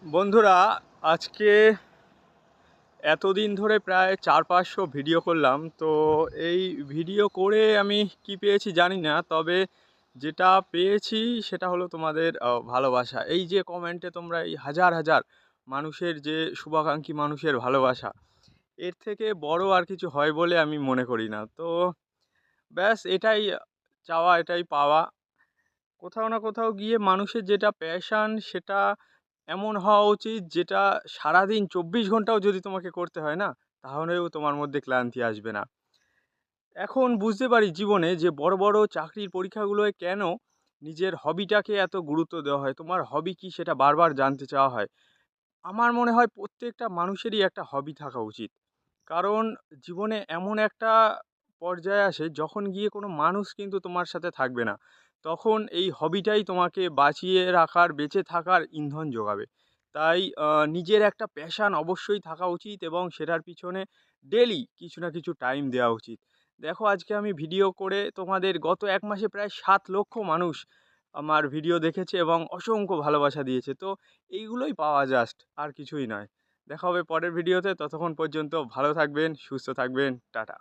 বন্ধুরা, আজকে এতদিন ধরে প্রায় ৪-৫০০ ভিডিও করলাম। তো এই ভিডিও করে আমি কি পেয়েছি জানি না। তবে যেটা পেয়েছি সেটা হলো তোমাদের ভালোবাসা। এই যে কমেন্টে তোমরা এই হাজার, হাজার মানুষের যে শুভাকাঙ্ক্ষী মানুষের ভালোবাসা, এর থেকে বড় আর কিছু হয় বলে আমি মনে করি না। তো ব্যাস এটাই চাওয়া, এটাই পাওয়া। কোথাও না কোথাও গিয়ে মানুষের যেটা প্যাশান সেটা এমন হওয়া উচিত যেটা সারাদিন ২৪ ঘন্টাও যদি তোমাকে করতে হয় না, তাহলেও তোমার মধ্যে ক্লান্তি আসবে না। এখন বুঝতে পারি জীবনে যে বড়, বড় চাকরির পরীক্ষাগুলোয় কেন নিজের হবিটাকে এত গুরুত্ব দেওয়া হয়। তোমার হবি কী সেটা বারবার জানতে চাওয়া হয়। আমার মনে হয় প্রত্যেকটা মানুষেরই একটা হবি থাকা উচিত। কারণ জীবনে এমন একটা পর্যায়ে আসে যখন গিয়ে কোনো মানুষ কিন্তু তোমার সাথে থাকবে না। তখন এই হবিটাই তোমাকে বাঁচিয়ে রাখার, বেঁচে থাকার ইন্ধন যোগাবে। তাই নিজের একটা প্যাশান অবশ্যই থাকা উচিত এবং সেটার পিছনে ডেইলি কিছু না কিছু টাইম দেওয়া উচিত। দেখো আজকে আমি ভিডিও করে তোমাদের গত ১ মাসে প্রায় ৭,০০,০০০ মানুষ আমার ভিডিও দেখেছে এবং অসংখ্য ভালোবাসা দিয়েছে। তো এইগুলোই পাওয়া জাস্ট, আর কিছুই নয়। দেখা হবে পরের ভিডিওতে। ততক্ষণ পর্যন্ত ভালো থাকবেন, সুস্থ থাকবেন। টাটা।